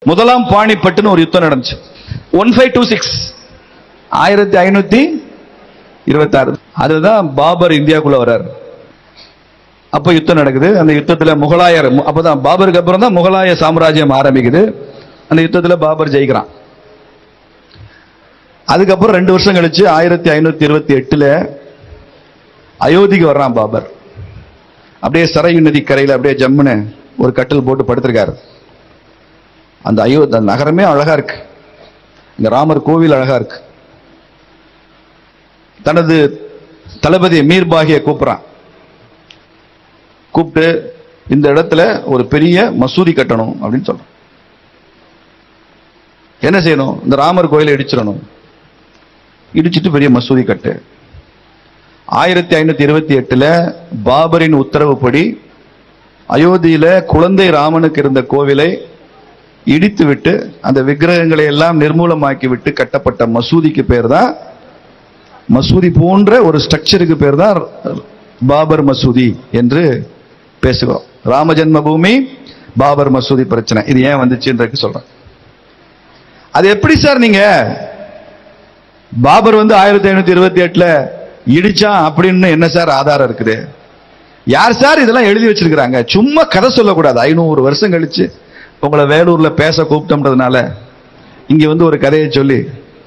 முதலாம் பாணிப்பட்டுன்னு ஒரு யுத்தம் நடந்துச்சு. 1526 1526 அதுதான் பாபர் இந்தியாக்குள்ள வர்றாரு. அப்ப யுத்தம் நடக்குது. அந்த யுத்தத்துல முகலாயர், அப்பதான் பாபருக்கு அப்புறம் தான் முகலாய சாம்ராஜ்யம் ஆரம்பிக்குது. அந்த யுத்தத்துல பாபர் ஜெயிக்கிறான். அதுக்கப்புறம் 2 வருஷம் கழிச்சு 1528 அயோத்திக்கு வர்றான் பாபர். அப்படியே சரையு நதி கரையில அப்படியே ஜம்முன்னு ஒரு கட்டில் போட்டு படுத்திருக்காரு. அந்த நகரமே அழகா இருக்கு. இந்த ராமர் கோவில் அழகா இருக்கு. தனது தளபதி மீர்பாகிய கூப்பிடுறான். கூப்பிட்டு இந்த இடத்துல ஒரு பெரிய மசூதி கட்டணும் அப்படின்னு சொல்றான். என்ன செய்யணும்? இந்த ராமர் கோயிலை இடிச்சிடணும். இடிச்சிட்டு பெரிய மசூதி கட்டு. 1528 பாபரின் உத்தரவுப்படி அயோத்தியில குழந்தை ராமனுக்கு இருந்த கோவிலை இடித்து விட்டு அந்த விக்கிரகங்களை எல்லாம் நிர்மூலமாக்கி விட்டு கட்டப்பட்ட மசூதிக்கு பேர் தான், மசூதி போன்ற ஒரு ஸ்ட்ரக்சருக்கு பேர் தான் பாபர் மசூதி என்று பேசுகிறோம். ராம ஜென்ம பூமி பாபர் மசூதி பிரச்சனை இது ஏன் வந்துச்சுன்றது சொல்றேன். அது எப்படி சார் நீங்க பாபர் 1528 இடிச்சான் அப்படின்னு என்ன சார் ஆதாரம் இருக்குது? யார் சார் இதெல்லாம் எழுதி வச்சிருக்கிறாங்க? சும்மா கதை சொல்லக்கூடாது. 500 வருஷம் கழிச்சு உங்களை வேலூர்ல பேச கூப்பிட்டோம்ன்றதுனால இங்க ஒரு கதையை சொல்லி,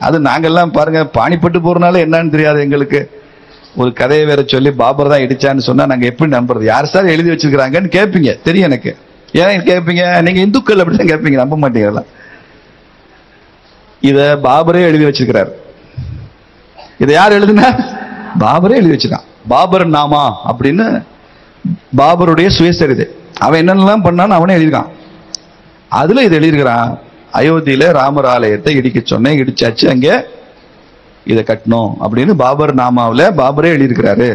அது நாங்கெல்லாம் பாருங்க பாணிப்பட்டு போறதுனால என்னன்னு தெரியாது எங்களுக்கு, ஒரு கதையை வேற சொல்லி பாபர் தான் இடிச்சான்னு சொன்னா நாங்க எப்படி நம்புறது? யார் சார் எழுதி வச்சிருக்கிறாங்கன்னு கேட்பீங்க. தெரியும் எனக்கு. ஏன் கேட்பீங்க? நீங்க இந்துக்கள் அப்படிதான் கேட்பீங்க, நம்ப மாட்டீங்களா? இத பாபரே எழுதி வச்சிருக்கிறார். இதை யார் எழுதுனா? பாபரே எழுதி வச்சிருக்கான். பாபர் நாமா அப்படின்னு பாபருடைய சுயசரிதை. அவன் என்னென்னலாம் பண்ணான்னு அவனே எழுதிருக்கான். அதுல இது எழுதியிருக்கிறான், அயோத்தியில ராமர் ஆலயத்தை இடிக்க சொன்னேன், இடிச்சாச்சு, அங்க இதை கட்டணும் அப்படின்னு பாபர் நாமாவில் பாபரே எழுதியிருக்கிறாரு.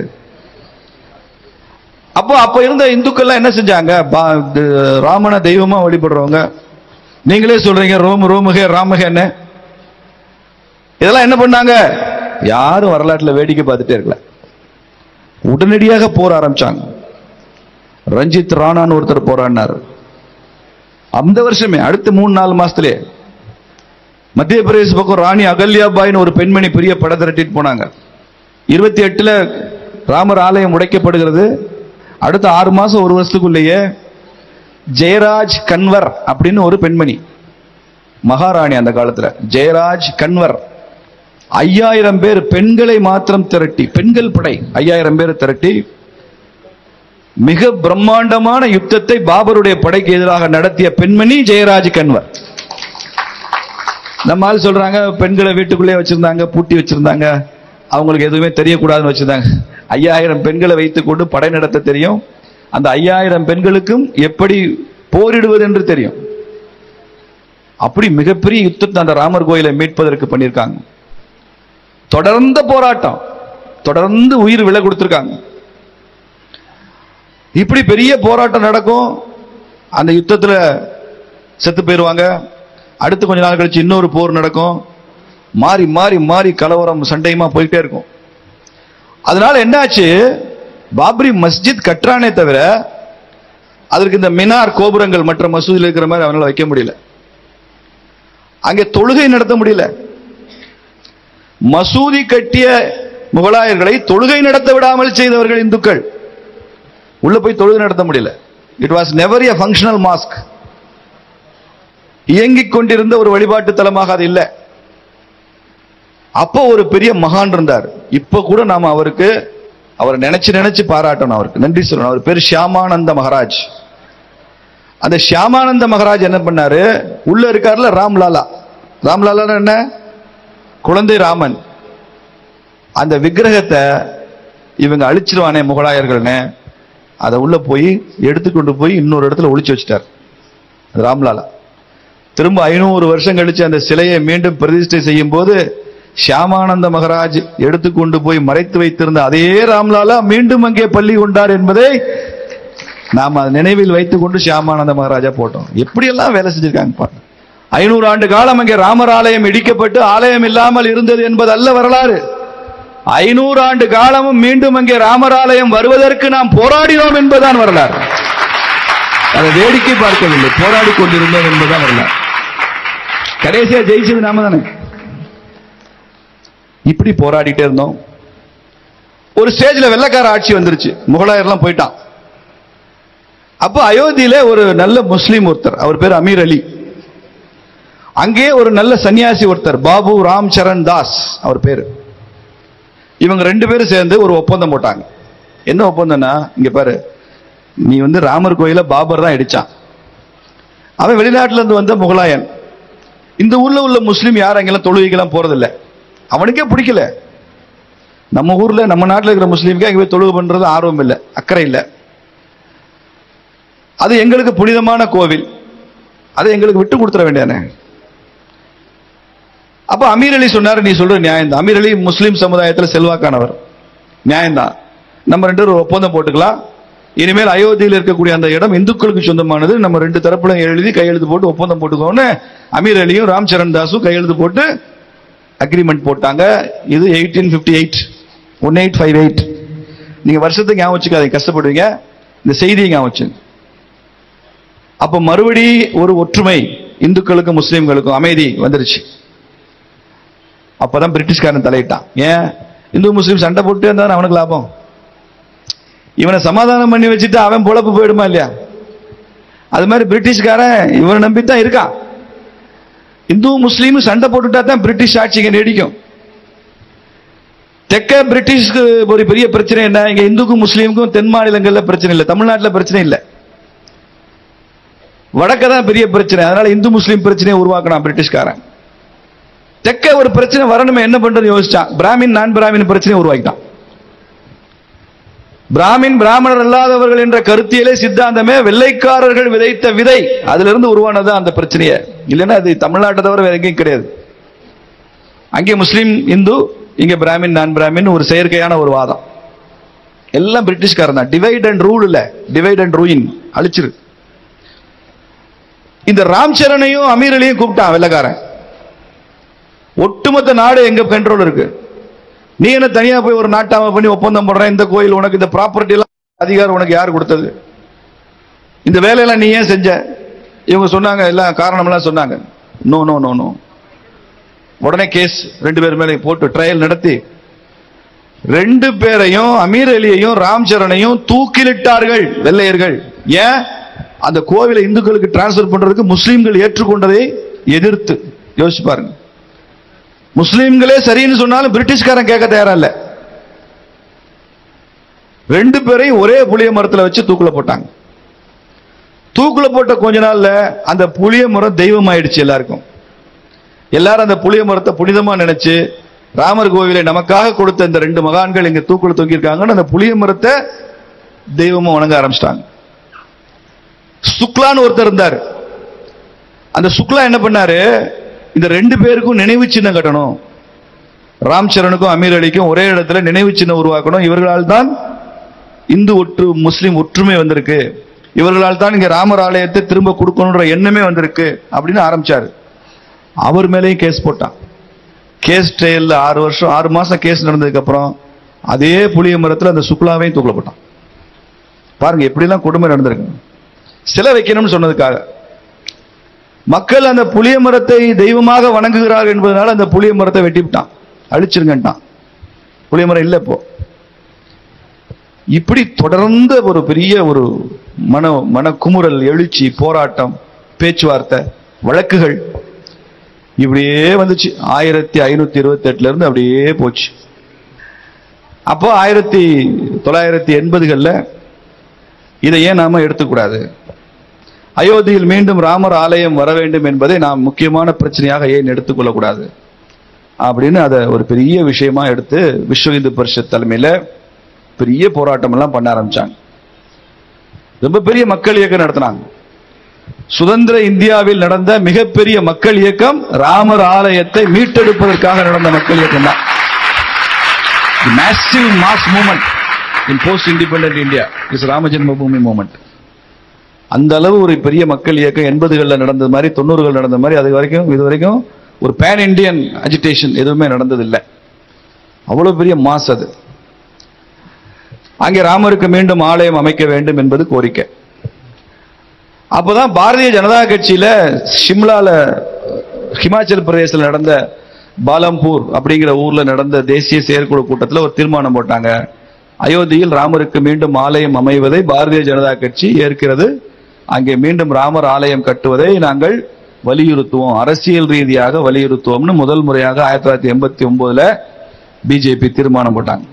அப்ப இருந்த இந்துக்கள்லாம் என்ன செஞ்சாங்க? ராமனை தெய்வமா வழிபடுறவங்க, நீங்களே சொல்றீங்க ரோமுகே ராமகன்னு, இதெல்லாம் என்ன பண்ணாங்க? யாரும் வரலாற்றுல வேடிக்கை பார்த்துட்டே இருக்கல. உடனடியாக போர் ஆரம்பிச்சாங்க. ரஞ்சித் ராணான்னு ஒருத்தர் போராடினார். அந்த வருஷமே அடுத்த 3-4 மாசத்திலே மத்திய பிரதேச பக்கம் ராணி அகல்யாபாய்னு ஒரு பெண்மணி பெரிய படை திரட்டிட்டு போனாங்க. 28 ராமர் ஆலயம் உடைக்கப்படுகிறது. அடுத்த 6 மாசம் 1 வருஷத்துக்குள்ளேயே ஜெயராஜ் கன்வர் அப்படின்னு ஒரு பெண்மணி, மகாராணி அந்த காலத்துல, ஜெயராஜ் கன்வர் 5000 பேர் பெண்களை மாத்திரம் திரட்டி, பெண்கள் படை 5000 பேர் திரட்டி மிக பிரம்மாண்டமான யுத்தத்தை பாபருடைய படைக்கு எதிராக நடத்திய பெண்மணி ஜெயராஜ் கன்வர். நம்மால் சொல்றாங்க பெண்களை வீட்டுக்குள்ளே வச்சிருந்தாங்க, பூட்டி வச்சிருந்தாங்க, அவங்களுக்கு எதுவுமே தெரியக்கூடாதுன்னு வச்சிருந்தாங்க. 5000 பெண்களை வைத்துக் கொண்டு படை நடத்த தெரியும். அந்த 5000 பெண்களுக்கும் எப்படி போரிடுவது என்று தெரியும். அப்படி மிகப்பெரிய யுத்தத்தை அந்த ராமர் கோயிலை மீட்பதற்கு பண்ணியிருக்காங்க. தொடர்ந்த போராட்டம், தொடர்ந்து உயிர் விலை கொடுத்திருக்காங்க. இப்படி பெரிய போராட்டம் நடக்கும். அந்த யுத்தத்துல செத்து போயிருவாங்க. அடுத்து கொஞ்ச நாள் கழிச்சு இன்னொரு போர் நடக்கும். மாறி மாறி மாறி கலவரம் சண்டையுமா போயிட்டே இருக்கும். அதனால என்னாச்சு? பாபரி மஸ்ஜித் கட்டுறானே தவிர அதற்கு இந்த மினார் கோபுரங்கள் மற்ற மசூதியில் இருக்கிற மாதிரி அவனால வைக்க முடியல. அங்கே தொழுகை நடத்த முடியல. மசூதி கட்டிய முகலாயர்களை தொழுகை நடத்த விடாமல் செய்தவர்கள் இந்துக்கள். உள்ள போய் தொழுகை நடத்த முடியல. It was never a functional mask. இயங்கிக் கொண்டிருந்த ஒரு வழிபாட்டு தலமாக அது இல்லை. அப்போ ஒரு பெரிய மகான் இருந்தார். இப்ப கூட நாம அவரை நினைச்சு பாராட்டணும், அவருக்கு நன்றி சொல்லணும். அவர் பேர் ஷியாமானந்த மகாராஜ். அந்த ஷியாமானந்த மகாராஜ் என்ன பண்ணாரு? உள்ள இருக்காருல ராம்லாலா. ராம்லாலா என்ன? குழந்தை ராமன். அந்த விக்கிரகத்தை இவங்க அழிச்சிருவானே முகலாயர்கள்னு, அதை உள்ள போய் எடுத்துக்கொண்டு போய் இன்னொரு இடத்துல ஒளிச்சு வச்சுட்டார் ராம்லாலா. திரும்ப 500 வருஷம் கழிச்சு அந்த சிலையை மீண்டும் பிரதிஷ்டை செய்யும் போது ஷியாமானந்த மகாராஜ் எடுத்துக்கொண்டு போய் மறைத்து வைத்திருந்த அதே ராம்லாலா மீண்டும் அங்கே பள்ளி கொண்டார் என்பதை நாம் நினைவில் வைத்துக் கொண்டு ஷியாமானந்த மகாராஜா போட்டோம். எப்படியெல்லாம் வேலை செஞ்சிருக்காங்க பாருங்க. 500 ஆண்டு காலம் அங்கே ராமர் ஆலயம் இடிக்கப்பட்டு ஆலயம் இல்லாமல் இருந்தது என்பது அல்ல வரலாறு. 500 ஆண்டு காலமும் மீண்டும் அங்கே ராமர் ஆலயம் வருவதற்கு நாம் போராடினோம் என்பதுதான் வரலாறு. அதை வேடிக்கை பார்க்கவில்லை, போராடி கொண்டிருந்தோம் என்பதுதான் வரலாறு. கடைசியா ஜெயிச்சது நாம தானே. இப்படி போராடிட்டே இருந்தோம். ஒரு ஸ்டேஜ்ல வெள்ளக்கார ஆட்சி வந்துருச்சு, முகலாயர்லாம் போயிட்டான். அப்ப அயோத்தியில ஒரு நல்ல முஸ்லீம் ஒருத்தர், அவர் பேர் அமீர் அலி. அங்கே ஒரு நல்ல சன்னியாசி ஒருத்தர், பாபு ராம் சரண் தாஸ் அவர் பேரு. இவங்க ரெண்டு பேரும் சேர்ந்து ஒரு ஒப்பந்தம் போட்டாங்க. என்ன ஒப்பந்தம்னா, இங்க பாரு, நீ ராமர் கோயில பாபர் தான் இடிச்சான். அவன் வெளிநாட்டுல இருந்து வந்த முகலாயன். இந்த ஊர்ல உள்ள முஸ்லீம் யாரும் அங்கெல்லாம் தொழுகைக்கெல்லாம் போறதில்லை, அவனுக்கே பிடிக்கல. நம்ம ஊர்ல நம்ம நாட்டில் இருக்கிற முஸ்லீமுக்கு அங்கே போய் தொழுகை பண்றது ஆர்வம் இல்லை, அக்கறை இல்லை. அது எங்களுக்கு புனிதமான கோவில், அதை எங்களுக்கு விட்டு கொடுத்துட வேண்டியானே. அப்ப அமீர் அலி சொன்னாரு, நீ சொல்ற நியாயம் தான். அமீர் அலி முஸ்லீம் சமுதாயத்தில் செல்வாக்கானவர், நியாயம்தான். நம்ம ரெண்டு பேரும் ஒப்பந்தம் போட்டுக்கலாம். இனிமேல் அயோத்தியில் இருக்கக்கூடிய அந்த இடம் இந்துக்களுக்கு சொந்தமானது, நம்ம ரெண்டு தரப்புல எழுதி கையெழுத்து போட்டு ஒப்பந்தம் போட்டுக்கோன்னு அமீர் அலியும் ராம் சரண் தாஸும் கையெழுத்து போட்டு அக்ரிமெண்ட் போட்டாங்க. இது 1858. நீங்க வருஷத்துக்கு ஞாபகம் வச்சுக்காதீங்க, கஷ்டப்படுவீங்க. இந்த செய்தியை ஞாபகம் வச்சுங்க. அப்ப மறுபடி ஒரு ஒற்றுமை, இந்துக்களுக்கும் முஸ்லீம்களுக்கும் அமைதி வந்துருச்சு. அப்பதான் பிரிட்டிஷ்காரன் தலையிட்டான். ஏன் இந்து முஸ்லீம் சண்டை போட்டு இருந்தா அவனுக்கு லாபம். இவனை சமாதானம் பண்ணி வச்சுட்டு அவன் பொழப்பு போயிடுமா இல்லையா? அது மாதிரி பிரிட்டிஷ்காரன் இவனை நம்பித்தான் இருக்கான். இந்து முஸ்லீம் சண்டை போட்டுட்டா தான் பிரிட்டிஷ் ஆட்சிக்கு நீடிக்கும். தெற்க பிரிட்டிஷ்க்கு ஒரு பெரிய பிரச்சனை என்ன, இங்க இந்துக்கும் முஸ்லீமுக்கும் தென் மாநிலங்கள்ல பிரச்சனை இல்லை, தமிழ்நாட்டில் பிரச்சனை இல்லை. வடக்கதான் பெரிய பிரச்சனை. அதனால இந்து முஸ்லீம் பிரச்சனையை உருவாக்கினான் பிரிட்டிஷ்காரன். தெற்க ஒரு பிரச்சனை வரணுமே, என்ன பண்றது யோசிச்சான். பிராமின் நான் பிராமின் பிரச்சனையை உருவாக்கிட்டான். பிராமின் பிராமணர் அல்லாதவர்கள் என்ற கருத்தியலே சித்தாந்தமே வெள்ளைக்காரர்கள் விதைத்த விதை, அதிலிருந்து உருவானது அந்த பிரச்சனையை. இல்லைன்னா அது தமிழ்நாட்டை தவிர வேற எங்கேயும் கிடையாது. அங்கே முஸ்லீம் இந்து, இங்க பிராமின் நான் பிராமின் ஒரு செயற்கையான ஒரு வாதம். எல்லாம் பிரிட்டிஷ்காரன் தான். டிவைட் அண்ட் ரூல் இல்ல, டிவைட் அண்ட் ரூயின், அழிச்சிரு. இந்த ராம் சரணையும் அமீர் அலியும் கூப்பிட்டான் வெள்ளக்காரன். ஒட்டுமொத்த நாடு எங்க கண்ட்ரோல் இருக்கு, நீ என்ன தனியா போய் ஒரு நாட்டாம பண்ணி ஒப்பந்தம் போடுற, இந்த கோயில் உனக்கு இந்த ப்ராப்பர்ட்டி எல்லாம் அதிகாரம் உனக்கு யார் கொடுத்தது, இந்த வேலையெல்லாம் நீ ஏன் செஞ்ச? இவங்க சொன்னாங்க, எல்லாம் காரணம் எல்லாம் சொன்னாங்க. No no no no. உடனே கேஸ் ரெண்டு பேர் மேலே போட்டு ட்ரையல் நடத்தி ரெண்டு பேரையும், அமீர் அலியையும் ராம் சரணையும் தூக்கிலிட்டார்கள் வெள்ளையர்கள். ஏன்? அந்த கோவிலை இந்துக்களுக்கு டிரான்ஸ்பர் பண்றதுக்கு முஸ்லீம்கள் ஏற்றுக்கொண்டதை எதிர்த்து. யோசிச்சு பாருங்க, முஸ்லீம்களே சரின்னு சொன்னாலும் பிரிட்டிஷ்காரன் கேட்க தயாரா இல்ல. ரெண்டு பேரையும் ஒரே புளிய மரத்தில் வச்சு தூக்குல போட்டாங்க. தூக்குல போட்ட கொஞ்ச நாள்ல அந்த புளிய மரம் தெய்வம் ஆயிடுச்சு எல்லாருக்கும். எல்லாரும் அந்த புளிய மரத்தை புனிதமா நினைச்சு, ராமர் கோவிலை நமக்காக கொடுத்த இந்த ரெண்டு மகான்கள் இங்க தூக்குல தொங்கியிருக்காங்கன்னு அந்த புளிய மரத்தை தெய்வமா வணங்க ஆரம்பிச்சிட்டாங்க. சுக்லான்னு ஒருத்தர் இருந்தார். அந்த சுக்லா என்ன பண்ணாரு, இந்த ரெண்டு பேருக்கும் நினைவு சின்னம் கட்டணும், ராம் சரணுக்கும் அமீர் அலிக்கும் ஒரே இடத்துல நினைவு சின்னம் உருவாக்கணும், இவர்களால் தான் இந்து முஸ்லிம் ஒற்றுமை வந்திருக்கு, இவர்களால் தான் இங்க ராமர் ஆலயத்தை திரும்ப கொடுக்கணுன்ற எண்ணமே வந்திருக்கு அப்படின்னு ஆரம்பிச்சாரு. அவர் மேலேயும் கேஸ் போட்டான். கேஸ் ட்ரையல்ல 6 மாசம் கேஸ் நடந்ததுக்கு அப்புறம் அதே புளிய மரத்தில் அந்த சுக்லாவையும் தூக்கல போட்டான். பாருங்க எப்படிலாம் கொடுமை நடந்திருக்கு. சிலை வைக்கணும்னு சொன்னதுக்காக மக்கள் அந்த புளிய மரத்தை தெய்வமாக வணங்குகிறார்கள் என்பதனால அந்த புளிய மரத்தை வெட்டிவிட்டான், அழிச்சிருங்கட்டான். புளிய மரம் இல்லை இப்போ. இப்படி தொடர்ந்து ஒரு பெரிய ஒரு மன குமுறல், எழுச்சி, போராட்டம், பேச்சுவார்த்தை, வழக்குகள் இப்படியே வந்துச்சு. 1528 இருந்து அப்படியே போச்சு. அப்போ 1980களில் இதை ஏன் நாம எடுத்துக்கூடாது, அயோத்தியில் மீண்டும் ராமர் ஆலயம் வர வேண்டும் என்பதை நாம் முக்கியமான பிரச்சனையாக ஏன் எடுத்துக்கொள்ளக்கூடாது அப்படின்னு அதை ஒரு பெரிய விஷயமா எடுத்து விஸ்வ இந்து பரிஷத் தலைமையில பெரிய போராட்டம் எல்லாம் பண்ண ஆரம்பிச்சாங்க. ரொம்ப பெரிய மக்கள் இயக்கம் நடத்தினாங்க. சுதந்திர இந்தியாவில் நடந்த மிகப்பெரிய மக்கள் இயக்கம் ராமர் ஆலயத்தை மீட்டெடுப்பதற்காக நடந்த மக்கள் இயக்கம் தான். Massive mass movement in post-independent India is Rama Janmabhoomi movement. அந்த அளவு ஒரு பெரிய மக்கள் இயக்கம் 80களில் நடந்தது மாதிரி, 90கள் நடந்த மாதிரி இது வரைக்கும் ஒரு பேன் இண்டியன் அஜிடேஷன் எதுவுமே நடந்ததில்லை. அவ்வளவு பெரிய மாஸ் அது. அங்கே ராமருக்கு மீண்டும் ஆலயம் அமைக்க வேண்டும் என்பது கோரிக்கை. அப்போதான் பாரதிய ஜனதா கட்சியில சிம்லால ஹிமாச்சல் பிரதேசத்தில் நடந்த பாலம்பூர் அப்படிங்கிற ஊர்ல நடந்த தேசிய செயற்குழு கூட்டத்தில் ஒரு தீர்மானம் போட்டாங்க. அயோத்தியில் ராமருக்கு மீண்டும் ஆலயம் அமைவதை பாரதிய ஜனதா கட்சி ஏற்கிறது. அங்கே மீண்டும் ராமர் ஆலயம் கட்டுவதை நாங்கள் வலியுறுத்துவோம், அரசியல் ரீதியாக வலியுறுத்துவோம்னு முதல் முறையாக 1989 பிஜேபி தீர்மானம் போட்டாங்க.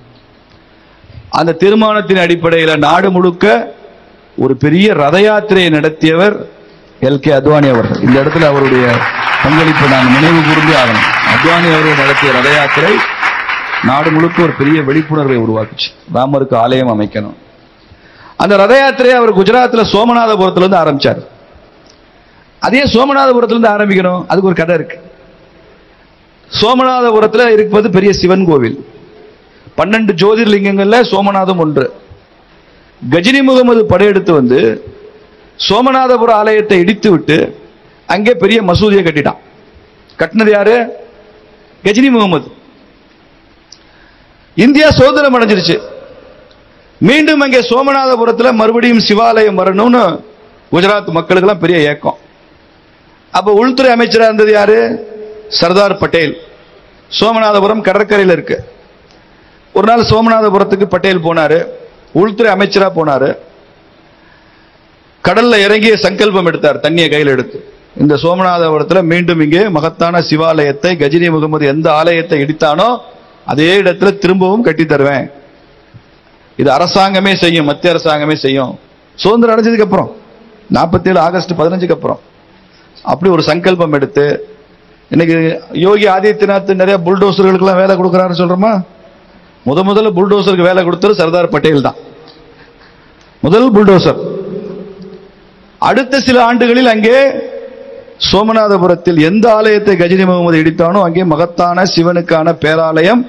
அந்த தீர்மானத்தின் அடிப்படையில் நாடு முழுக்க ஒரு பெரிய ரத யாத்திரையை நடத்தியவர் எல்.கே. அத்வானி அவர்கள். இந்த இடத்துல அவருடைய பங்களிப்பு நான் நினைவு கூர்ந்தே ஆகணும். அத்வானி அவர்கள் நடத்திய ரத யாத்திரை நாடு முழுக்க ஒரு பெரிய விழிப்புணர்வை உருவாக்குச்சு, ராமருக்கு ஆலயம் அமைக்கணும். அந்த ரத யாத்திரையை அவர் குஜராத்தில் சோமநாதபுரத்திலிருந்து ஆரம்பிச்சார். அதே சோமநாதபுரத்திலிருந்து ஆரம்பிக்கணும், அதுக்கு ஒரு கதை இருக்கு. சோமநாதபுரத்தில் இருப்பது பெரிய சிவன் கோவில், 12 ஜோதிர்லிங்கங்கள்ல சோமநாதம் ஒன்று. கஜினி முகமது படையெடுத்து வந்து சோமநாதபுர ஆலயத்தை இடித்து விட்டு அங்கே பெரிய மசூதியை கட்டிட்டான். கட்டினது யாரு? கஜினி முகமது. இந்தியா சுதந்திரம் அடைஞ்சிருச்சு. மீண்டும் அங்கே சோமநாதபுரத்தில் மறுபடியும் சிவாலயம் வரணும்னு குஜராத் மக்களுக்கு எல்லாம் பெரிய ஏக்கம். அப்ப உள்துறை அமைச்சராக இருந்தது யாரு? சர்தார் பட்டேல். சோமநாதபுரம் கடற்கரையில் இருக்கு. ஒரு நாள் சோமநாதபுரத்துக்கு பட்டேல் போனாரு, உள்துறை அமைச்சரா போனாரு. கடல்ல இறங்கிய சங்கல்பம் எடுத்தார், தண்ணியை கையில் எடுத்து. இந்த சோமநாதபுரத்தில் மீண்டும் இங்கே மகத்தான சிவாலயத்தை, கஜினி முகமது எந்த ஆலயத்தை இடித்தானோ அதே இடத்துல திரும்பவும் கட்டி தருவேன். இது அரசாங்கமே செய்யும், மத்திய அரசாங்கமே செய்யும். சுதந்திரம் அடைஞ்சதுக்கு அப்புறம் 47 ஆகஸ்ட் 15க்கு அப்புறம் அப்படி ஒரு சங்கல்பம் எடுத்து, இன்னைக்கு யோகி ஆதித்யநாத் நிறைய புல்டோசர்களுக்கு எல்லாம் வேலை கொடுக்கிறாரு சொல்றோமா? முதல்ல புல்டோசருக்கு வேலை கொடுத்தது சர்தார் பட்டேல் தான், முதல் புல்டோசர். அடுத்த சில ஆண்டுகளில் அங்கே சோமநாதபுரத்தில் எந்த ஆலயத்தை கஜினி முகமது இடித்தானோ அங்கே மகத்தான சிவனுக்கான பேராலயம்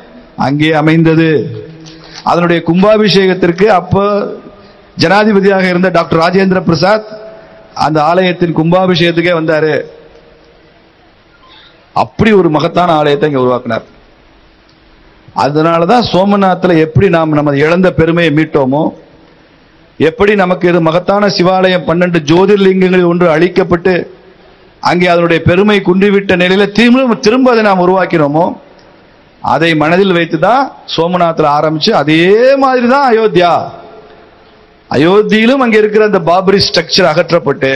அங்கே அமைந்தது. அதனுடைய கும்பாபிஷேகத்திற்கு அப்ப ஜனாதிபதியாக இருந்த டாக்டர் ராஜேந்திர பிரசாத் அந்த ஆலயத்தின் கும்பாபிஷேகத்துக்கே வந்தாரு. அப்படி ஒரு மகத்தான ஆலயத்தை இங்க உருவாக்கினார். அதனாலதான் சோமநாத்தில் எப்படி நாம் நமது இழந்த பெருமையை மீட்டோமோ, எப்படி நமக்கு இது மகத்தான சிவாலயம் 12 ஜோதிர்லிங்கங்களில் ஒன்று அழிக்கப்பட்டு அங்கே அதனுடைய பெருமை குன்றிவிட்ட நிலையில திரும்ப அதை நாம் உருவாக்கினோமோ, அதை மனதில் வைத்துதான் சோமநாத்தில் ஆரம்பிச்சு அதே மாதிரி தான் அயோத்தியா. அயோத்தியிலும் அங்கே இருக்கிற அந்த பாபரி ஸ்ட்ரக்சர் அகற்றப்பட்டு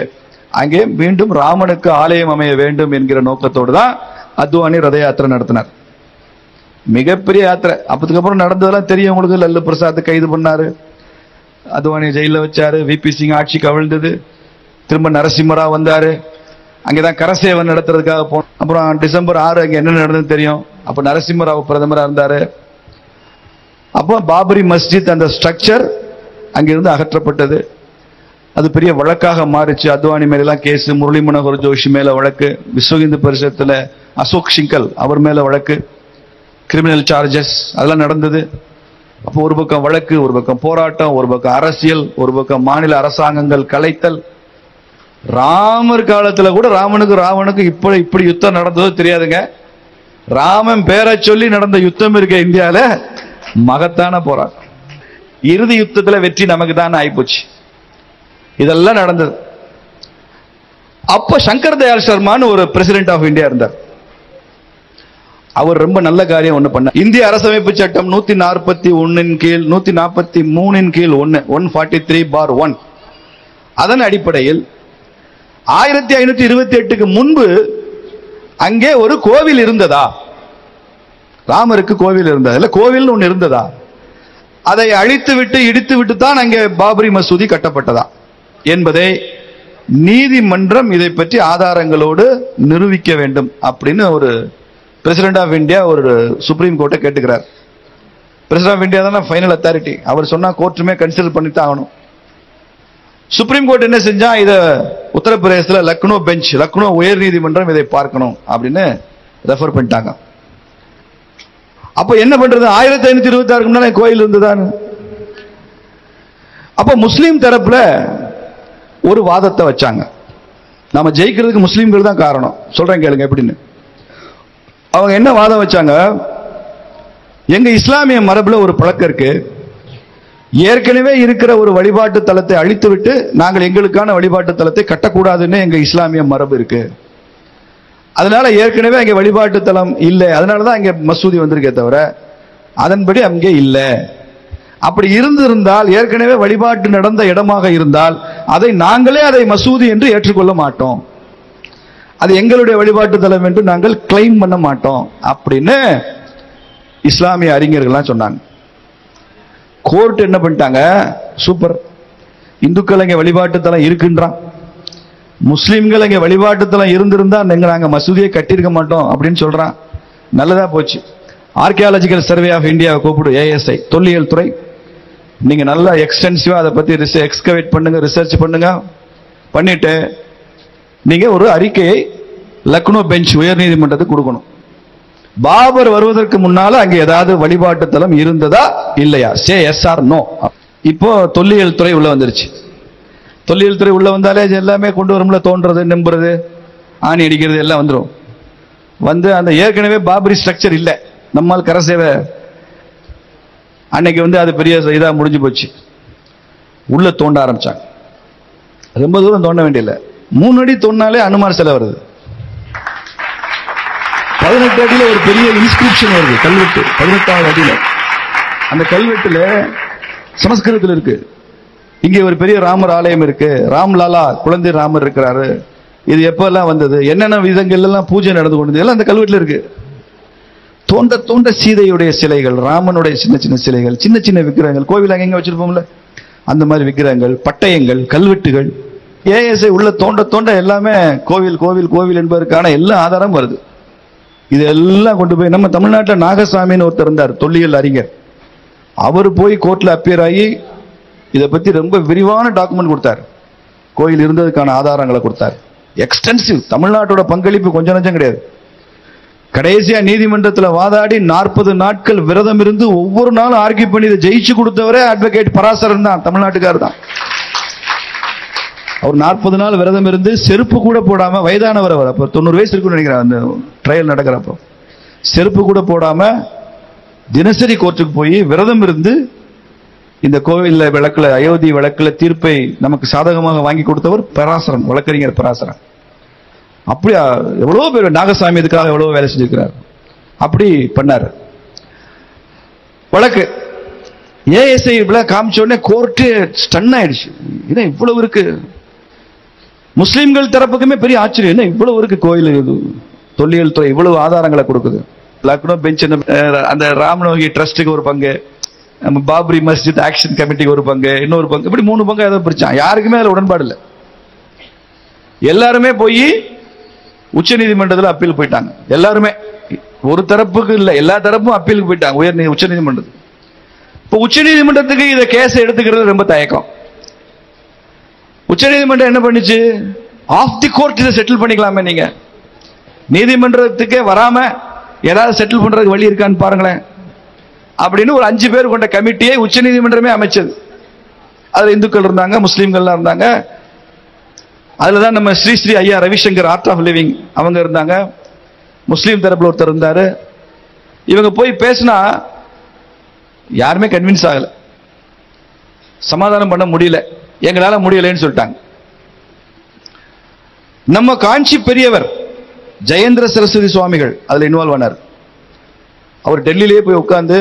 அங்கே மீண்டும் ராமனுக்கு ஆலயம் அமைய வேண்டும் என்கிற நோக்கத்தோடு தான் அத்வானி ரத யாத்திரை நடத்தினார். மிகப்பெரிய யாத்திரை. அப்பதுக்கப்புறம் நடந்ததெல்லாம் தெரியும் உங்களுக்கு. லல்லு பிரசாத் கைது பண்ணாரு, அத்வானி ஜெயில வச்சாரு, விபி சிங் ஆட்சி கவிழ்ந்தது, திரும்ப நரசிம்மராவ் வந்தாரு, அங்கேதான் கரசேவன் நடத்துறதுக்காக போனோம். அப்புறம் டிசம்பர் 6 அங்க என்ன நடந்ததுன்னு தெரியும். அப்ப நரசிம்மராவ் பிரதமரா இருந்தாரு. அப்போ பாபரி மஸ்ஜித் அந்த ஸ்ட்ரக்சர் அங்கிருந்து அகற்றப்பட்டது. அது பெரிய வழக்காக மாறிச்சு. அத்வானி மேல எல்லாம் கேஸ், முரளி மனோகர் ஜோஷி மேல வழக்கு, விஸ்வ இந்து பரிஷத்துல அசோக் சிங்கல் அவர் மேல வழக்கு, கிரிமினல் சார்ஜஸ் அதெல்லாம் நடந்தது. அப்போ ஒரு பக்கம் வழக்கு, ஒரு பக்கம் போராட்டம், ஒரு பக்கம் அரசியல், ஒரு பக்கம் மாநில அரசாங்கங்கள் கலைத்தல். ராமர் காலத்துல கூட ராவனுக்கு இப்படி யுத்தம் நடந்ததோ தெரியாதுங்க. ராமன் பேரை சொல்லி நடந்த யுத்தம் இருக்க இந்தியால மகத்தான போராட்டம். இறுதி யுத்தத்துல வெற்றி நமக்கு தான் ஆயிப்போச்சு. இதெல்லாம் நடந்தது. அப்ப சங்கர் தயாள் சர்மான்னு ஒரு பிரசிடென்ட் ஆஃப் இந்தியா இருந்தார். அவர் ரொம்ப நல்ல காரியம் ஒண்ணு பண்ண. இந்திய அரசமைப்பு சட்டம் 141 கீழ் 143 கீழ் 143/1 அதன் அடிப்படையில் 1528க்கு முன்பு அங்கே ஒரு கோவில் இருந்ததா? ராமருக்கு கோவில் இருந்ததா? இல்ல கோவில் ஒன்று இருந்ததா? அதை அழித்து விட்டு இடித்து விட்டு தான் அங்கே பாபரி மசூதி கட்டப்பட்டதா என்பதை நீதிமன்றம் இதை பற்றி ஆதாரங்களோடு நிரூபிக்க வேண்டும் அப்படின்னு ஒரு பிரசிடென்ட் ஆஃப் இந்தியா ஒரு சுப்ரீம் கோர்ட்டை கேட்டுக்கிறார். பிரசிடென்ட் ஆஃப் இந்தியா தானே ஃபைனல் அத்தாரிட்டி. அவர் சொன்னா கோர்ட்டுமே கன்சிடர் பண்ணிட்டு ஆகணும். சுப்ரீம் கோர்ட் என்ன செஞ்சா, இத உத்தரப்பிரதேசத்தில் லக்னோ பெஞ்ச், லக்னோ உயர் நீதிமன்றம் இதை பார்க்கணும் அப்படின்னு ரெஃபர் பண்ணிட்டாங்க. அப்ப என்ன பண்றது? 1526 முன்னாடி கோயில் இருந்துதான். அப்ப முஸ்லீம் தரப்புல ஒரு வாதத்தை வச்சாங்க. நாம ஜெயிக்கிறதுக்கு முஸ்லீம்கள் தான் காரணம். சொல்றேன் கேளுங்க எப்படின்னு. அவங்க என்ன வாதம் வச்சாங்க? எங்க இஸ்லாமிய மரபுல ஒரு பழக்கம் இருக்கு, ஏற்கனவே இருக்கிற ஒரு வழிபாட்டு தலத்தை அழித்துவிட்டு நாங்கள் எங்களுக்கான வழிபாட்டு தலத்தை கட்டக்கூடாதுன்னு எங்க இஸ்லாமிய மரபு இருக்கு. அதனால ஏற்கனவே அங்கே வழிபாட்டு தலம் இல்லை, அதனாலதான் அங்கே மசூதி வந்திருக்கே தவிர அதன்படி அங்கே இல்லை. அப்படி இருந்திருந்தால், ஏற்கனவே வழிபாட்டு நடந்த இடமாக இருந்தால் நாங்களே அதை மசூதி என்று ஏற்றுக்கொள்ள மாட்டோம், அது எங்களுடைய வழிபாட்டு தலம் என்று நாங்கள் கிளைம் பண்ண மாட்டோம் அப்படின்னு இஸ்லாமிய அறிஞர்கள்லாம் சொன்னாங்க. கோர்ட் என்ன பண்ணிட்டாங்க, சூப்பர், இந்துக்கள் அங்கே வழிபாட்டு தலம் இருக்குன்றான், முஸ்லிம்கள் அங்கே வழிபாட்டு தலம் இருந்திருந்தா நாங்க மசூதியை கட்டியிருக்க மாட்டோம் அப்படின்னு சொல்றான். நல்லதா போச்சு. ஆர்கியாலஜிக்கல் சர்வே ஆஃப் இந்தியாவை கூப்பிடு, ஏஎஸ்ஐ தொல்லியல் துறை, நீங்க நல்லா எக்ஸ்டென்சிவா அதை பத்தி எக்ஸ்கவேட் பண்ணுங்க, ரிசர்ச் பண்ணுங்க, பண்ணிட்டு நீங்க ஒரு அறிக்கையை லக்னோ பெஞ்ச் உயர் நீதிமன்றத்துக்கு கொடுக்கணும். பாபர் வருவதற்கு முன்னால அங்க ஏதாவது வழிபாட்டு தலம் இருந்ததா இல்லையா, சே எஸ் ஆர் நோ. இப்போ தொல்லியல் துறை உள்ள வந்துருச்சு. தொல்லியல் துறை உள்ள வந்தாலே எல்லாமே கொண்டு வரும்ல, தோன்றது, நம்புறது, ஆணி அடிக்கிறது எல்லாம் வந்துடும். வந்து அந்த ஏற்கனவே பாபரி ஸ்ட்ரக்சர் இல்லை, நம்மால் கரசேவை அன்னைக்கு அது பெரிய இதா முடிஞ்சு போச்சு. உள்ள தோண்ட ஆரம்பிச்சாங்க. ரொம்ப தூரம் தோண்ட வேண்டியதில்லை, 3 அடி தோண்டினாலே அனுமார் சிலை வருது. 18 அடியில ஒரு பெரிய இன்ஸ்கிரிப்ஷன் வருது, கல்வெட்டு 18வது அடியில. அந்த கல்வெட்டுல சமஸ்கிருதத்தில் இருக்கு, இங்கே ஒரு பெரிய ராமர் ஆலயம் இருக்கு, ராம்லாலா குழந்தை ராமர் இருக்கிறாரு, இது எப்பெல்லாம் வந்தது, என்னென்ன விதங்கள் எல்லாம் பூஜை நடந்து கொண்டது எல்லாம் அந்த கல்வெட்டுல இருக்கு. தோண்ட தோண்ட சீதையுடைய சிலைகள், ராமனுடைய சின்ன சின்ன சிலைகள், சின்ன சின்ன விக்கிரகங்கள், கோவில் அங்க வச்சிருப்போம்ல அந்த மாதிரி விக்கிரகங்கள், பட்டயங்கள், கல்வெட்டுகள், ஏஎஸ்ஐ உள்ள தோண்ட தோண்ட எல்லாமே கோவில் கோவில் கோவில் என்பதற்கான எல்லா ஆதாரம் வருது. இது எல்லாம் கொண்டு போய் நம்ம தமிழ்நாட்டில் நாகசாமின்னு ஒருத்தர் இருந்தார், தொல்லியல் அறிஞர். அவர் போய் கோர்ட்ல அப்பியர் ஆகி இதை பத்தி ரொம்ப விரிவான டாக்குமெண்ட் கொடுத்தார், கோயில் இருந்ததுக்கான ஆதாரங்களை கொடுத்தார். எக்ஸ்டென்சிவ். தமிழ்நாட்டோட பங்களிப்பு கொஞ்சம் நஞ்சம் கிடையாது. கடைசியா நீதிமன்றத்தில் வாதாடி 40 நாட்கள் விரதம் இருந்து ஒவ்வொரு நாளும் ஆர்கியூ பண்ணி இதை ஜெயிச்சு கொடுத்தவரே அட்வொகேட் பராசரன் தான், தமிழ்நாட்டுக்காரர் தான். அவர் 40 நாள் விரதம் இருந்து செருப்பு கூட போடாம, வயதானவர் அவர், அப்ப 90 வயசு இருக்குன்னு நினைக்கிறேன் அந்த ட்ரையல் நடக்கிறப்போ, செருப்பு கூட போடாம தினசரி கோர்ட்டுக்கு போய் விரதம் இருந்து இந்த கோவில் வழக்குல, அயோத்தி வழக்குல தீர்ப்பை நமக்கு சாதகமாக வாங்கி கொடுத்தவர் பராசரன், வழக்கறிஞர் பராசரன். அப்படியா எவ்வளவு பேர், நாகசாமி இதுக்காக எவ்வளவு வேலை செஞ்சிருக்கிறார். அப்படி பண்ணார் வழக்கு. ஏஎஸ்ஐ காமிச்ச உடனே கோர்ட்டு ஸ்டன் ஆயிடுச்சு, என்ன இவ்வளவு இருக்கு. முஸ்லிம்கள் தரப்புக்குமே பெரிய ஆச்சரியம், என்ன இவ்வளவு இருக்கு கோயில், தொல்லியல் துறை இவ்வளவு ஆதாரங்களை கொடுக்குது. லக்னோ பெஞ்ச் அந்த ராம்நோகி ட்ரஸ்டுக்கு ஒரு பங்கு, நம்ம பாபரி மஸ்ஜித் ஆக்ஷன் கமிட்டிக்கு ஒரு பங்கு, இன்னொரு பங்கு, இப்படி 3 பங்கு ஏதோ பிரிச்சான். யாருக்குமே அதுல உடன்பாடு இல்லை. எல்லாருமே போய் உச்ச நீதிமன்றத்தில் அப்பீல் போயிட்டாங்க. எல்லாருமே, ஒரு தரப்புக்கு இல்லை, எல்லா தரப்பும் அப்பீலுக்கு போயிட்டாங்க உச்ச நீதிமன்றத்துக்கு. இப்போ உச்ச நீதிமன்றத்துக்கு இதை கேஸ் எடுத்துக்கிறது ரொம்ப தயக்கம். உச்ச நீதிமன்றம் என்ன பண்ணிச்சு, ஆஃப் தி கோர்ட் இதை செட்டில் பண்ணிக்கலாமே, நீங்க நீதிமன்றத்துக்கே வராம ஏதாவது செட்டில் பண்றதுக்கு வழி இருக்கான்னு பாருங்களேன் அப்படின்னு ஒரு 5 பேர் கொண்ட கமிட்டியை உச்ச நீதிமன்றமே அமைச்சது. அதுல இந்துக்கள் இருந்தாங்க, முஸ்லீம்கள் இருந்தாங்க. அதுலதான் நம்ம ஸ்ரீ ஸ்ரீ ஐயா ரவிசங்கர் ஆர்ட் ஆஃப் லிவிங் அவங்க இருந்தாங்க, முஸ்லீம் தரப்புல ஒருத்தர் இருந்தாரு. இவங்க போய் பேசினா யாருமே கன்வின்ஸ் ஆகல, சமாதானம் பண்ண முடியல, எங்களால முடியலன்னு சொல்லிட்டாங்க. நம்ம காஞ்சி பெரியவர் ஜெயேந்திர சரஸ்வதி சுவாமிகள் அதுல இன்வால்வ் ஆனார். அவர் டெல்லியிலேயே போய் உட்கார்ந்து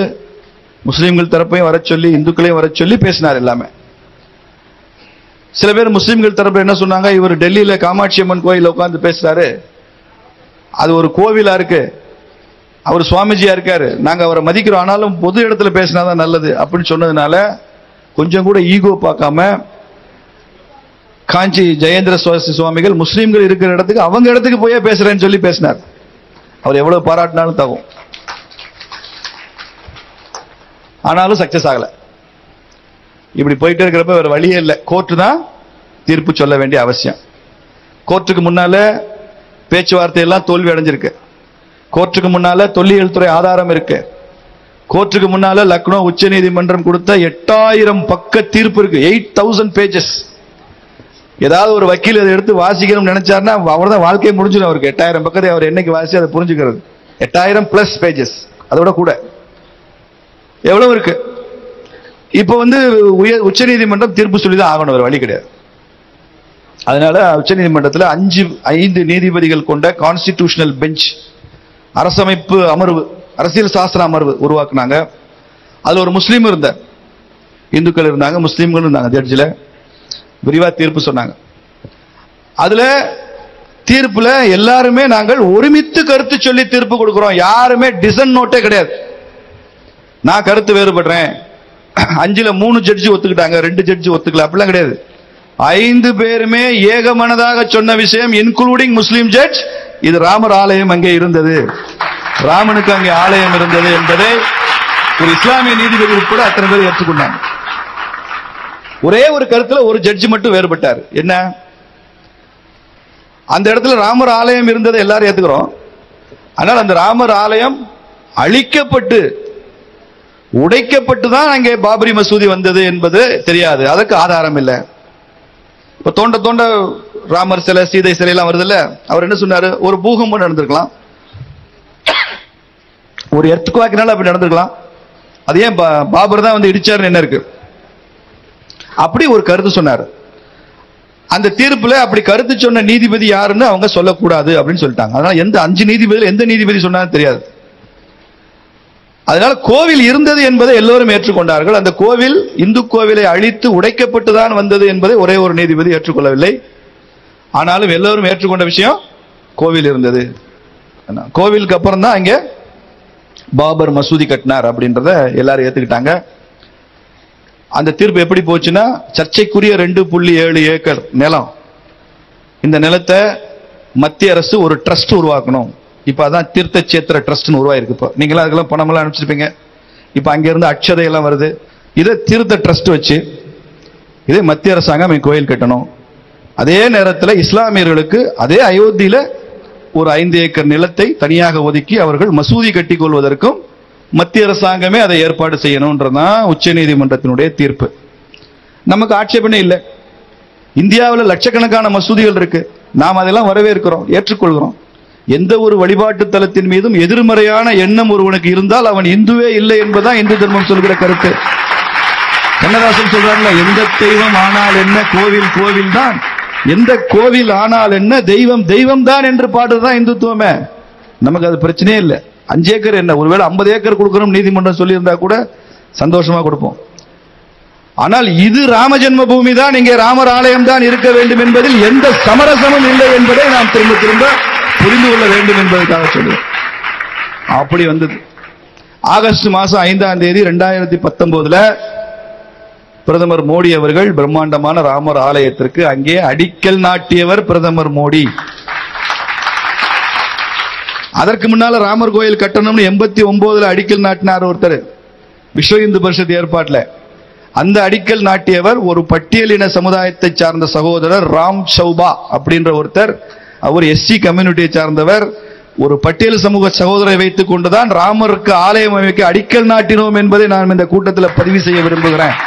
முஸ்லீம்கள் தரப்பையும் வர சொல்லி இந்துக்களையும் வர சொல்லி பேசினார் எல்லாமே. சில பேர் முஸ்லீம்கள் தரப்பு என்ன சொன்னாங்க, இவர் டெல்லியில காமாட்சி அம்மன் கோயில உட்கார்ந்து பேசுறாரு, அது ஒரு கோவிலா இருக்கு, அவர் சுவாமிஜியா இருக்காரு, நாங்க அவரை மதிக்கிறோம், ஆனாலும் பொது இடத்துல பேசினாதான் நல்லது அப்படின்னு சொன்னதுனால கொஞ்சம் கூட ஈகோ பார்க்காம காஞ்சி ஜெயேந்திர சரஸ்வதி சுவாமிகள் முஸ்லீம்கள் இருக்கிற இடத்துக்கு அவங்க இடத்துக்கு போய் பேசுறேன்னு சொல்லி பேசினார். அவர் எவ்வளவு பாராட்டினாலும் தகும். ஆனாலும் சக்சஸ் ஆகல. இப்படி போயிட்டு இருக்கிறப்ப வேற வழியே இல்லை, கோர்ட்டு தான் தீர்ப்பு சொல்ல வேண்டிய அவசியம். கோர்ட்டுக்கு முன்னால பேச்சுவார்த்தை எல்லாம் தோல்வி அடைஞ்சிருக்கு. கோர்ட்டுக்கு முன்னால தொல்லியல் துறை ஆதாரம் இருக்கு. கோர்ட்டுக்கு முன்னால லக்னோ உச்ச நீதிமன்றம் கொடுத்த 8000 பக்க தீர்ப்பு இருக்கு, 8000 பேஜஸ். ஏதாவது ஒரு வக்கீல் அதை எடுத்து வாசிக்கணும்னு நினைச்சாருன்னா அவர் தான் வாழ்க்கையை முடிஞ்சிடும். அவருக்கு 8000 பக்கத்தை அவர் என்னைக்கு வாசி அதை புரிஞ்சுக்கிறது. 8000+ பேஜஸ், அதோட கூட எவ்வளவு இருக்கு. இப்ப உச்ச நீதிமன்றம் தீர்ப்பு சொல்லிதான் ஆகணும், ஒரு வழி கிடையாது. அதனால உச்ச நீதிமன்றத்தில் 5 நீதிபதிகள் கொண்ட கான்ஸ்டிடியூஷனல் பெஞ்ச், அரசமைப்பு அமர்வு, அரசியல் சாஸ்திர அமர்வு உருவாக்குனாங்க. அதுல ஒரு முஸ்லீம் இருந்தார், இந்துக்கள் இருந்தாங்க, முஸ்லீம்கள் இருந்தாங்க. ஜட்ஜில் விரிவா தீர்ப்பு சொன்னாங்க. அதுல தீர்ப்புல எல்லாருமே நாங்கள் ஒருமித்து கருத்து சொல்லி தீர்ப்பு கொடுக்கிறோம். யாருமே டிசன் நோட்டே கிடையாது. நான் கருத்து வேறுபடுறேன், 5ல் 3 ஜட்ஜி ஒத்துக்கிட்டாங்க, 2 ஜட்ஜி ஒத்துக்கல, அப்படிலாம் கிடையாது. 5 பேருமே ஏகமனதாக சொன்ன விஷயம், இன்க்ளூடிங் முஸ்லீம் ஜட்ஜ், இது ராமர் ஆலயம் அங்கே இருந்தது, ராமனுக்கு அங்கே ஆலயம் இருந்தது என்பதை ஒரு இஸ்லாமிய நீதிபதி உட்பட அத்தனை பேர் ஏற்றுக்கொண்டாங்க. ஒரே ஒரு கருத்துல ஒரு ஜட்ஜி மட்டும் வேறுபட்டார். என்ன? அந்த இடத்துல ராமர் ஆலயம் இருந்ததை எல்லாரும் ஏத்துக்கிறோம். ஆனால் அந்த ராமர் ஆலயம் அழிக்கப்பட்டு உடைக்கப்பட்டு தான் அங்கே பாபரி மசூதி வந்தது என்பது தெரியாது, அதுக்கு ஆதாரம் இல்லை. இப்ப தோண்ட தோண்ட ராமர் சிலை, சீதை சிலை எல்லாம் வருது இல்ல, அவர் என்ன சொன்னாரு? ஒரு பூகம்பம் நடந்திருக்கலாம், ஒரு எர்த்குவேக்னால அப்படி நடந்திருக்கலாம், அது ஏன் பாபர் தான் வந்து இடிச்சாருன்னு என்ன இருக்கு? அப்படி ஒரு கருத்து சொன்னார். அந்த தீர்ப்புல அப்படி கருத்து சொன்ன நீதிபதி யாருன்னு அவங்க சொல்லக்கூடாது அப்படின்னு சொல்லிட்டாங்க. அதனால எந்த நீதிபதி சொன்னாலும் தெரியாது. அதனால கோவில் இருந்தது என்பதை எல்லோரும் ஏற்றுக்கொண்டார்கள். அந்த கோவில் இந்து கோவிலை அழித்து உடைக்கப்பட்டுதான் வந்தது என்பதை ஒரே ஒரு நீதிபதி ஏற்றுக்கொள்ளவில்லை. ஆனாலும் எல்லோரும் ஏற்றுக்கொண்ட விஷயம் கோவில் இருந்தது. கோவிலுக்கு அப்புறம் தான் இங்க பாபர் மசூதி கட்டினார் அப்படின்றத எல்லாரும் ஏத்துக்கிட்டாங்க. அந்த தீர்ப்பு எப்படி போச்சுன்னா, சர்ச்சைக்குரிய 2.7 ஏக்கர் நிலம், இந்த நிலத்தை மத்திய அரசு ஒரு ட்ரஸ்ட் உருவாக்கணும். இப்ப அதான் தீர்த்த சேத்திர ட்ரஸ்ட் உருவாயிருக்கு. இப்போ நீங்களா அதுக்கெல்லாம் பணமெல்லாம் அனுப்பிச்சிருப்பீங்க. இப்ப அங்க இருந்து அட்சதை எல்லாம் வருது. இதை தீர்த்த ட்ரஸ்ட் வச்சு இதே மத்திய அரசாங்கம் கோயில் கட்டணும். அதே நேரத்தில் இஸ்லாமியர்களுக்கு அதே அயோத்தியில ஒரு 5 ஏக்கர் நிலத்தை தனியாக ஒதுக்கி அவர்கள் மசூதி கட்டிக் கொள்வதற்கும் மத்திய அரசாங்கமே அதை ஏற்பாடு செய்யணும்ன்றதான் உச்ச நீதிமன்றத்தினுடைய தீர்ப்பு. நமக்கு ஆட்சேபனை இல்லை. இந்தியாவில் லட்சக்கணக்கான மசூதிகள் இருக்கு, நாம் அதெல்லாம் வரவேற்கிறோம், ஏற்றுக்கொள்கிறோம். எந்த ஒரு வழிபாட்டு தலத்தின் மீதும் எதிர்மறையான எண்ணம் ஒருவனுக்கு இருந்தால் அவன் இந்துவே இல்லை என்பதுதான் இந்து தர்மம் சொல்கிற கருத்து. கண்ணதாசன் சொல்றாருல, எந்த தெய்வம் ஆனால் என்ன, கோவில் கோவில் தான், எந்த கோவில் ஆனால் என்ன, தெய்வம் தெய்வம் தான் என்று பாடுறதுதான் இந்துத்துவமே. நமக்கு அது பிரச்சனையே இல்லை. 5 ஏக்கர் என்ன, ஒருவேளை 50 ஏக்கர் கொடுக்கணும் நீதிமன்றம் சொல்லி இருந்தா கூட சந்தோஷமா கொடுப்போம். ஆனால் இது ராம ஜென்ம பூமி தான், இங்கே ராமர் ஆலயம் தான் இருக்க வேண்டும் என்பதில் எந்த சமரசமும் இல்லை என்பதை நாம் திரும்ப திரும்ப புரிந்து கொள்ள வேண்டும் என்பதற்காக சொல்லுவோம். அப்படி வந்தது. ஆகஸ்ட் மாசம் 5ஆம் தேதி 2019 பிரதமர் மோடி அவர்கள் பிரம்மாண்டமான ராமர் ஆலயத்திற்கு அங்கே அடிக்கல் நாட்டியவர் பிரதமர் மோடி. அதற்கு முன்னால ராமர் கோயில் கட்டணும்னு 89 அடிக்கல் நாட்டினார் ஒருத்தர், விஸ்வ இந்து பரிஷத் ஏற்பாட்டில். அந்த அடிக்கல் நாட்டியவர் ஒரு பட்டியலின சமுதாயத்தை சார்ந்த சகோதரர் ராம் சௌபா அப்படின்ற ஒருத்தர். அவர் எஸ்சி கம்யூனிட்டியை சார்ந்தவர். ஒரு பட்டியல் சமூக சகோதரரை வைத்துக் கொண்டுதான் ராமருக்கு ஆலயம் அமைக்க அடிக்கல் நாட்டினோம் என்பதை நான் இந்த கூட்டத்தில் பதிவு செய்ய விரும்புகிறேன்.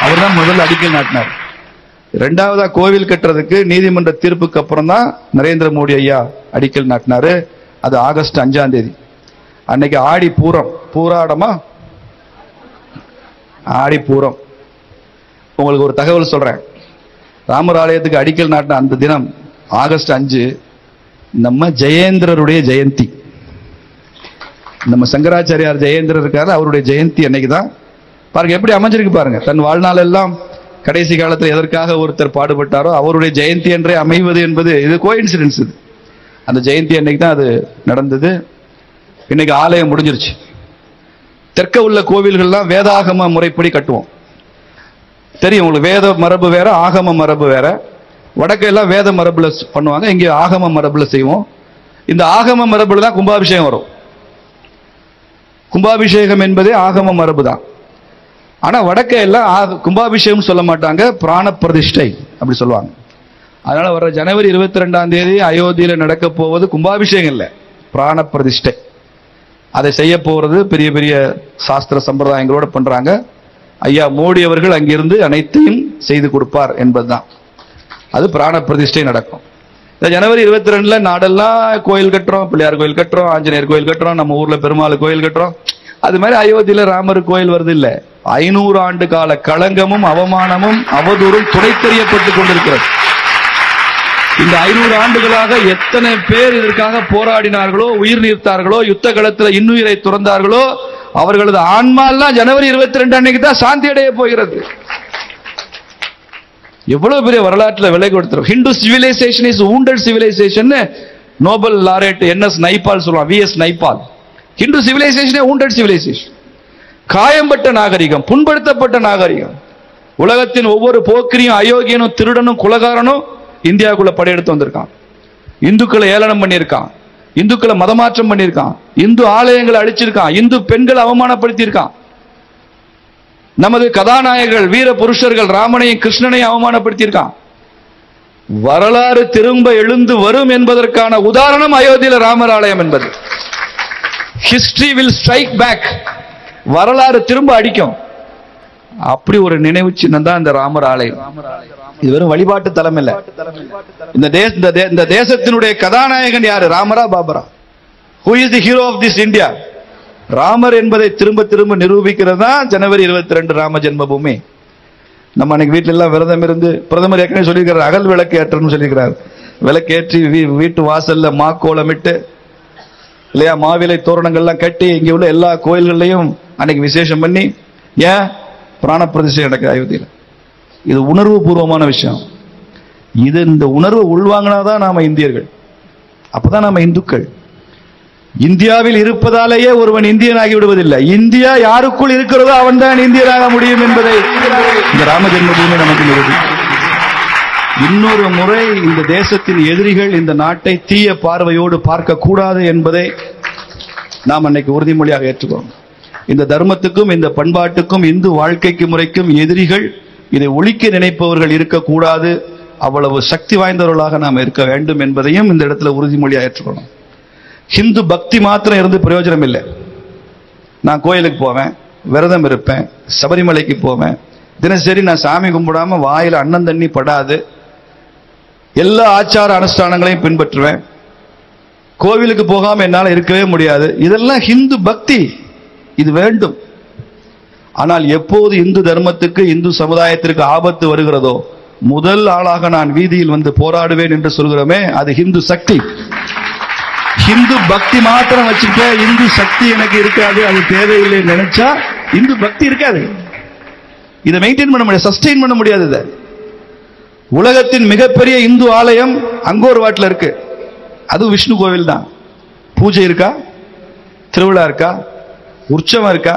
அவர் தான் முதல் அடிக்கல் நாட்டினார். 2வதா கோவில் கட்டுறதுக்கு நீதிமன்ற தீர்ப்புக்கு அப்புறம் தான் நரேந்திர மோடி ஐயா அடிக்கல் நாட்டினாரு. அது ஆகஸ்ட் 5ஆம் தேதி. அன்னைக்கு ஆடி பூரம், பூராடமா ஆடி பூரம். உங்களுக்கு ஒரு தகவல் சொல்றேன். ராமர் ஆலயத்துக்கு அடிக்கல் நாட்டின அந்த தினம் ஆகஸ்ட் 5 நம்ம ஜெயேந்திரருடைய ஜெயந்தி. நம்ம சங்கராச்சாரியார் ஜெயேந்திரர் இருக்காரு, அவருடைய ஜெயந்தி அன்னைக்கு தான். பாருங்க எப்படி அமைஞ்சிருக்கு பாருங்க. தன் வாழ்நாள் எல்லாம் கடைசி காலத்தில் எதற்காக ஒருத்தர் பாடுபட்டாரோ அவருடைய ஜெயந்தி என்றே அமைவது என்பது இது கோஇன்சிடென்ஸ். இது அந்த ஜெயந்தி அன்னைக்கு தான் அது நடந்தது. இன்னைக்கு ஆலயம் முடிஞ்சிருச்சு. தெற்க உள்ள கோவில்கள்லாம் வேதாகம முறைப்படி கட்டுவோம். தெரியும் உங்களுக்கு, வேத மரபு வேற, ஆகம மரபு வேற. வடக்கெல்லாம் வேத மரபுல பண்ணுவாங்க, இங்கே ஆகம மரபுல செய்வோம். இந்த ஆகம மரபுல தான் கும்பாபிஷேகம் வரும். கும்பாபிஷேகம் என்பதே ஆகம மரபு தான். ஆனா வடக்க எல்லாம் கும்பாபிஷேகம் சொல்ல மாட்டாங்க, பிராண பிரதிஷ்டை அப்படி சொல்லுவாங்க. அதனால வர ஜனவரி 22ஆம் தேதி அயோத்தியில நடக்க போவது கும்பாபிஷேகம் இல்லை, பிராண பிரதிஷ்டை. அதை செய்ய போறது பெரிய பெரிய சாஸ்திர சம்பிரதாயங்களோட பண்றாங்க. ஐயா மோடி அவர்கள் அங்கிருந்து அனைத்தையும் செய்து கொடுப்பார் என்பதுதான். அது பிராண பிரதிஷ்டை நடக்கும். ஜனவரி 22 நாடெல்லாம் கோயில் கட்டுறோம், பிள்ளையார் கோயில் கட்டுறோம், ஆஞ்சநேயர் கோயில் கட்டுறோம், நம்ம ஊர்ல பெருமாள் கோயில் கட்டுறோம். அது மாதிரி அயோத்தியில ராமர் கோயில் வருது இல்ல. 500 ஆண்டு கால களங்கமும் அவமானமும் அவதூறும் துடை தெரியப்பட்டுக் கொண்டிருக்கிறது. இந்த 500 ஆண்டுகளாக எத்தனை பேர் இதற்காக போராடினார்களோ, உயிர் நீர்த்தார்களோ, யுத்த களத்தில் இன்னுயிரை துறந்தார்களோ, அவர்களது ஆன்மா எல்லாம் ஜனவரி 22 அன்னைக்கு தான் சாந்தி அடைய போகிறது. எவ்வளவு பெரிய வரலாற்றில் விலை கொடுத்துரும். Hindu civilization is wounded civilization. Nobel laureate NS Naipaul சொல்லுவான், VS Naipaul. Hindu சிவிலைசேஷனே wounded civilization. காயம்பட்ட நாகரிகம், புண்படுத்தப்பட்ட நாகரிகம். உலகத்தின் ஒவ்வொரு போக்கிரியும், அயோக்கியனும், திருடனும், குலகாரனும் இந்தியாவுக்குள்ள படையெடுத்து வந்திருக்கான். இந்துக்களை ஏளனம் பண்ணியிருக்கான், இந்துக்களை மதமாற்றம் பண்ணியிருக்கான், இந்து ஆலயங்களை அழிச்சிருக்கான், இந்து பெண்களை அவமானப்படுத்தியிருக்கான். நமது கதாநாயகர்கள், வீர புருஷர்கள் ராமனையும் கிருஷ்ணனையும் அவமானப்படுத்தியிருக்கான். வரலாறு திரும்ப எழுந்து வரும் என்பதற்கான உதாரணம் அயோத்தியில ராமர் ஆலயம் என்பது. History will strike back. வரலாறு திரும்ப அடிக்கும். அப்படி ஒரு நினைவு சின்னம் தான் இந்த ராமர் ஆலயம். இது வெறும் வழிபாட்டு தலம் இல்ல. இந்த தேசத்தினுடைய கதாநாயகன் யாரு? ராமரா பாபரா? Who is the hero of this India? Ramar என்பதை திரும்ப திரும்ப நிரூபிக்கிறது தான் ஜனவரி 22 ராம ஜென்மபூமி. நம்ம அன்னைக்கு வீட்டில எல்லாம் விரதம் இருந்து, பிரதமர் ஏற்கனவே சொல்லியிருக்கிறார், அகல் விளக்கு ஏற்றணும்னு சொல்லியிருக்கிறார். விளக்கேற்றி வீட்டு வாசல்ல மாக்கோலமிட்டு இல்லையா, மாவிலை தோரணங்கள்லாம் கட்டி இங்க உள்ள எல்லா கோயில்கள்லையும் அன்னைக்கு விசேஷம் பண்ணி, ஏன் பிராண பிரதிஷ்டை நடக்குது அயோத்தியில. இது உணர்வு பூர்வமான விஷயம். இது இந்த உணர்வை உள்வாங்கினாதான் நாம இந்தியர்கள், அப்பதான் நாம இந்துக்கள். இந்தியாவில் இருப்பதாலேயே ஒருவன் இந்தியன் ஆகி விடுவதில்லை. இந்தியா யாருக்குள் இருக்கிறதோ அவன் தான் இந்தியனாக முடியும் என்பதை இந்த ராம ஜென்மபூமி நமக்கு நிரூபிக்கும். இன்னொரு முறை இந்த தேசத்தின் எதிரிகள் இந்த நாட்டை தீய பார்வையோடு பார்க்க கூடாது என்பதை நாம் அன்னைக்கு உறுதிமொழியாக ஏற்றுக்கோம். இந்த தர்மத்துக்கும் இந்த பண்பாட்டுக்கும் இந்து வாழ்க்கைக்கு முறைக்கும் எதிரிகள், இதை ஒழிக்க நினைப்பவர்கள் இருக்கக்கூடாது. அவ்வளவு சக்தி வாய்ந்தவர்களாக நாம் இருக்க வேண்டும் என்பதையும் இந்த இடத்துல உறுதிமொழியாக ஏற்றுக்கணும். ஹிந்து பக்தி மாத்திரம் இருந்து பிரயோஜனம் இல்லை. நான் கோயிலுக்கு போவேன், விரதம் இருப்பேன், சபரிமலைக்கு போவேன், தினசரி நான் சாமி கும்பிடாம வாயில அன்னம் தண்ணி படாது, எல்லா ஆச்சார அனுஷ்டானங்களையும் பின்பற்றுவேன், கோவிலுக்கு போகாம என்னால் இருக்கவே முடியாது. இதெல்லாம் ஹிந்து பக்தி, இது வேண்டும். ஆனால் எப்போது இந்து தர்மத்துக்கு, இந்து சமுதாயத்திற்கு ஆபத்து வருகிறதோ, முதல் ஆளாக நான் வீதியில் வந்து போராடுவேன் என்று சொல்கிறோமே, அது ஹிந்து சக்தி. ஹிந்து பக்தி மாத்திரம் வச்சுக்க இந்து சக்தி எனக்கு இருக்காது, அது தேவையில்லை நினைச்சா இந்து பக்தி இருக்காது. இதை மெயின்டைன் பண்ண முடியாது, சஸ்டெயின் பண்ண முடியாது. உலகத்தின் மிகப்பெரிய இந்து ஆலயம் அங்கோர் வாட்டில் இருக்கு. அது விஷ்ணு கோவில் தான். பூஜை இருக்கா? திருவிழா இருக்கா? உற்சவம் இருக்கா?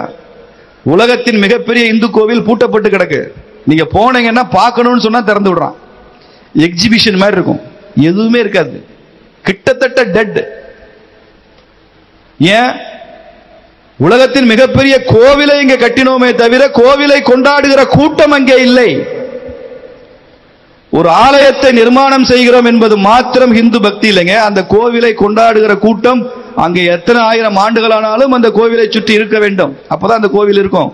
உலகத்தின் மிகப்பெரிய இந்து கோவில் பூட்டப்பட்டு கிடக்கு. நீங்க போனீங்கன்னா பார்க்கணும்னு சொன்னா திறந்து விடுறான். எக்ஸிபிஷன் மாதிரி இருக்கும், எதுவுமே இருக்காது, கிட்டத்தட்ட டெட். ஏன்? உலகத்தின் மிகப்பெரிய கோவிலை இங்க கட்டினோமே தவிர கோவிலை கொண்டாடுகிற கூட்டம் அங்கே இல்லை. ஒரு ஆலயத்தை நிர்மாணம் செய்கிறோம் என்பது மாத்திரம் ஹிந்து பக்தி இல்லைங்க. அந்த கோவிலை கொண்டாடுகிற கூட்டம் அங்கே எத்தனை ஆயிரம் ஆண்டுகளானாலும் அந்த கோவிலை சுற்றி இருக்க வேண்டும். அப்பதான் அந்த கோவில் இருக்கும்.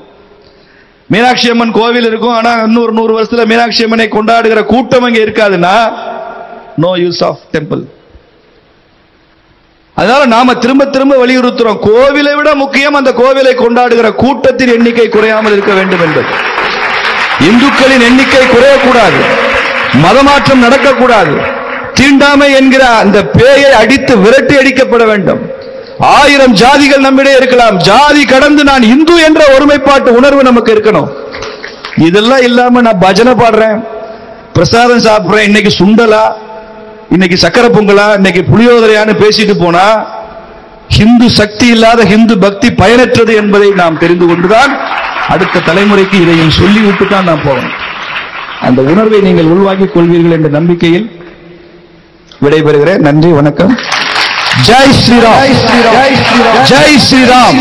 மீனாட்சி அம்மன் கோவில் இருக்கும், ஆனா இன்னொரு 100 வருஷத்துல மீனாட்சி அம்மனை கொண்டாடுகிற கூட்டம் அங்கே இருக்காதுன்னா நோ யூஸ் ஆஃப் டெம்பிள். அதனால நாம திரும்ப திரும்ப வலியுறுத்துறோம், கோவிலை விட முக்கியம் அந்த கோவிலை கொண்டாடுகிற கூட்டத்தின் எண்ணிக்கை குறையாமல் இருக்க வேண்டும் என்பது. இந்துக்களின் எண்ணிக்கை குறையக்கூடாது, மதமாற்றம் நடக்கக்கூடாது, தீண்டாமை என்கிற அந்த பேயை அடித்து விரட்டி அடிக்கப்பட வேண்டும். 1000 ஜாதிகள் நம்மிடையே இருக்கலாம், ஜாதி கடந்து நான் இந்து என்ற ஒருமைப்பாட்டு உணர்வு நமக்கு இருக்கணும். இதெல்லாம் இல்லாம நான் பஜனை பாடுறேன், பிரசாதம் சாப்பிடுறேன், இன்னைக்கு சுண்டலா, இன்னைக்கு சக்கரை பொங்கலா, இன்னைக்கு புளியோதரையான்னு பேசிட்டு போனா ஹிந்து சக்தி இல்லாத ஹிந்து பக்தி பயனற்றது என்பதை நாம் தெரிந்து கொண்டுதான் அடுத்த தலைமுறைக்கு இதையும் சொல்லிவிட்டு தான் நாம் போகணும். அந்த உணர்வை நீங்கள் உள்வாங்கிக் கொள்வீர்கள் என்ற நம்பிக்கையில் விடைபெறுகிறேன். நன்றி, வணக்கம். ஜெய் ஸ்ரீராம், ஜெய் ஸ்ரீராம், ஜெய் ஸ்ரீராம்.